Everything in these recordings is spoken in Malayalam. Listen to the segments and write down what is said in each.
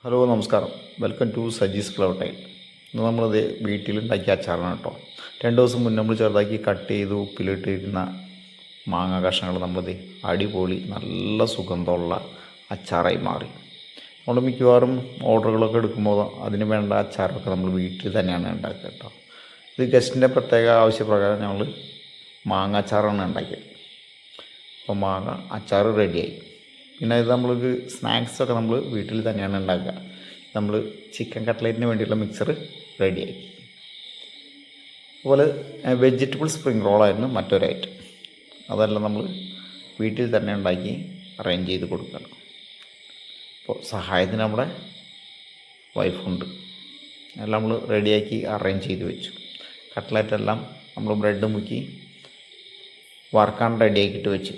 ഹലോ നമസ്കാരം. Welcome to Saji's flower time. ഇന്ന് നമ്മളത് വീട്ടിലുണ്ടാക്കിയ അച്ചാറാണ് കേട്ടോ. 2 ദിവസം മുന്നേ നമ്മൾ ചെറുതാക്കി കട്ട് ചെയ്ത് ഉപ്പിലിട്ടിരുന്ന മാങ്ങ കഷ്ണങ്ങൾ നമ്മളത് അടിപൊളി നല്ല സുഗന്ധമുള്ള അച്ചാറായി മാറി. നമ്മൾ മിക്കവാറും ഓർഡറുകളൊക്കെ എടുക്കുമ്പോൾ അതിന് വേണ്ട അച്ചാറൊക്കെ നമ്മൾ വീട്ടിൽ തന്നെയാണ് ഉണ്ടാക്കുക കേട്ടോ. ഇത് ഗസ്റ്റിൻ്റെ പ്രത്യേക ആവശ്യപ്രകാരം ഞങ്ങൾ മാങ്ങ അച്ചാറാണ് ഉണ്ടാക്കിയത്. അപ്പോൾ മാങ്ങ അച്ചാർ റെഡിയായി. പിന്നെ ഇത് നമ്മൾക്ക് സ്നാക്സൊക്കെ നമ്മൾ വീട്ടിൽ തന്നെയാണ് ഉണ്ടാക്കുക. നമ്മൾ ചിക്കൻ കട്ട്ലേറ്റിന് വേണ്ടിയിട്ടുള്ള മിക്സർ റെഡിയായി. അതുപോലെ വെജിറ്റബിൾ സ്പ്രിംഗ് റോളായിരുന്നു മറ്റൊരു ഐറ്റം. അതെല്ലാം നമ്മൾ വീട്ടിൽ തന്നെ ഉണ്ടാക്കി അറേഞ്ച് ചെയ്ത് കൊടുക്കണം. അപ്പോൾ സഹായത്തിന് നമ്മുടെ വൈഫുണ്ട്. എല്ലാം നമ്മൾ റെഡിയാക്കി അറേഞ്ച് ചെയ്ത് വെച്ചു. കട്ട്ലേറ്റെല്ലാം നമ്മൾ ബ്രെഡ് മുക്കി വറുക്കാൻ റെഡിയാക്കിയിട്ട് വെച്ചു.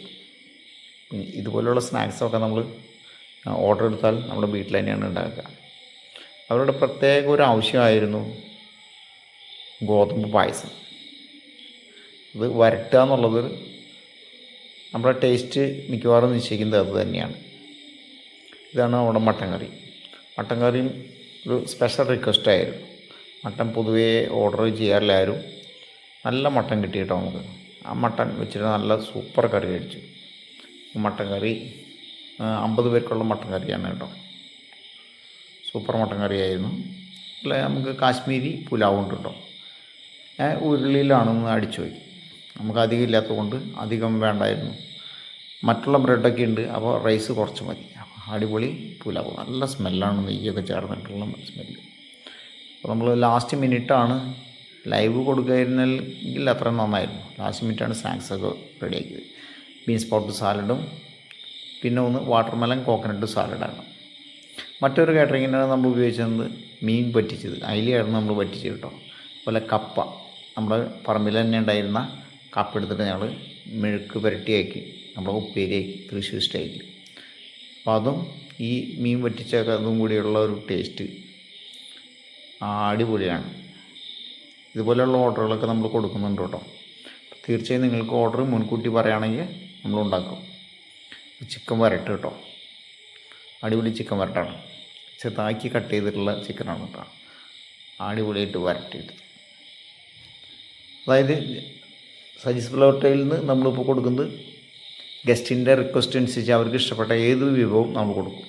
ഇതുപോലുള്ള സ്നാക്സൊക്കെ നമ്മൾ ഓർഡർ എടുത്താൽ നമ്മുടെ വീട്ടിൽ തന്നെയാണ് ഉണ്ടാക്കുക. അവരുടെ പ്രത്യേക ഒരു ആവശ്യമായിരുന്നു ഗോതമ്പ് പായസം. ഇത് വരട്ടുക എന്നുള്ളത് നമ്മുടെ ടേസ്റ്റ് മിക്കവാറും നിശ്ചയിക്കുന്നത് അത് തന്നെയാണ്. ഇതാണ് നമ്മുടെ മട്ടൻ കറി. മട്ടൻ കറിയും ഒരു സ്പെഷ്യൽ റിക്വസ്റ്റായിരുന്നു. മട്ടൻ പൊതുവേ ഓർഡർ ചെയ്യാറില്ല ആരും. നല്ല മട്ടൻ കിട്ടി കേട്ടോ നമുക്ക്. ആ മട്ടൻ വെച്ചിട്ട് നല്ല സൂപ്പർ കറി കഴിച്ചു. മട്ടൻ കറി 50 പേർക്കുള്ള മട്ടൻ കറിയാണ് കേട്ടോ. സൂപ്പർ മട്ടൻ കറിയായിരുന്നു. അല്ല, നമുക്ക് കാശ്മീരി പുലാവ് ഉണ്ട് കേട്ടോ. ഞാൻ ഉരുളിയിലാണെന്ന് അടിച്ചു പോയി. നമുക്ക് അധികം ഇല്ലാത്തത് കൊണ്ട് അധികം വേണ്ടായിരുന്നു. മറ്റുള്ള ബ്രെഡൊക്കെ ഉണ്ട്, അപ്പോൾ റൈസ് കുറച്ച് മതി. അടിപൊളി പുലാവ്, നല്ല സ്മെല്ലാണ്, നെയ്യൊക്കെ ചേർന്നിട്ടുള്ള സ്മെല്ല്. അപ്പോൾ നമ്മൾ ലാസ്റ്റ് മിനിറ്റാണ് ലൈവ് കൊടുക്കുകയായിരുന്നെങ്കിൽ അത്ര നന്നായിരുന്നു. ലാസ്റ്റ് മിനിറ്റാണ് സ്നാക്സൊക്കെ റെഡിയാക്കിയത്. ബീൻസ് സ്പ്രൗട്ട് സാലഡും പിന്നെ ഒന്ന് വാട്ടർമെലൺ കോക്കനട്ട് സാലഡാണ്. മറ്റൊരു കാറ്ററിങ്ങിനാണ് നമ്മൾ ഉപയോഗിച്ചത് മീൻ പറ്റിച്ചത്. അയിലയായിരുന്നു നമ്മൾ പറ്റിച്ചത് കേട്ടോ. അതുപോലെ കപ്പ, നമ്മുടെ പറമ്പിൽ തന്നെ ഉണ്ടായിരുന്ന കപ്പ എടുത്തിട്ട് ഞങ്ങൾ മെഴുക്ക് പുരട്ടിയാക്കി നമ്മുടെ ഉപ്പേരിയാക്കി, തൃശ്ശൂർ സ്റ്റൈലിൽ. അപ്പോൾ അതും ഈ മീൻ പറ്റിച്ചൊക്കെ അതും കൂടിയുള്ള ഒരു ടേസ്റ്റ് അടിപൊളിയാണ്. ഇതുപോലെയുള്ള ഓർഡറുകളൊക്കെ നമ്മൾ കൊടുക്കുന്നുണ്ട് കേട്ടോ. തീർച്ചയായും നിങ്ങൾക്ക് ഓർഡർ മുൻകൂട്ടി പറയുകയാണെങ്കിൽ നമ്മളുണ്ടാക്കും. ചിക്കൻ വരട്ട് കേട്ടോ, അടിപൊളി ചിക്കൻ വരട്ടാണ്. ചെറുതാക്കി കട്ട് ചെയ്തിട്ടുള്ള ചിക്കനാണ് കേട്ടോ. അടിപൊളിയായിട്ട് വരട്ടിയിട്ട്, അതായത് സജീസ് ഫ്ലവർ ടൈലിൽ നിന്ന് നമ്മളിപ്പോൾ കൊടുക്കുന്നത് ഗസ്റ്റിൻ്റെ റിക്വസ്റ്റ് അനുസരിച്ച് അവർക്ക് ഇഷ്ടപ്പെട്ട ഏത് വിഭവവും നമ്മൾ കൊടുക്കും.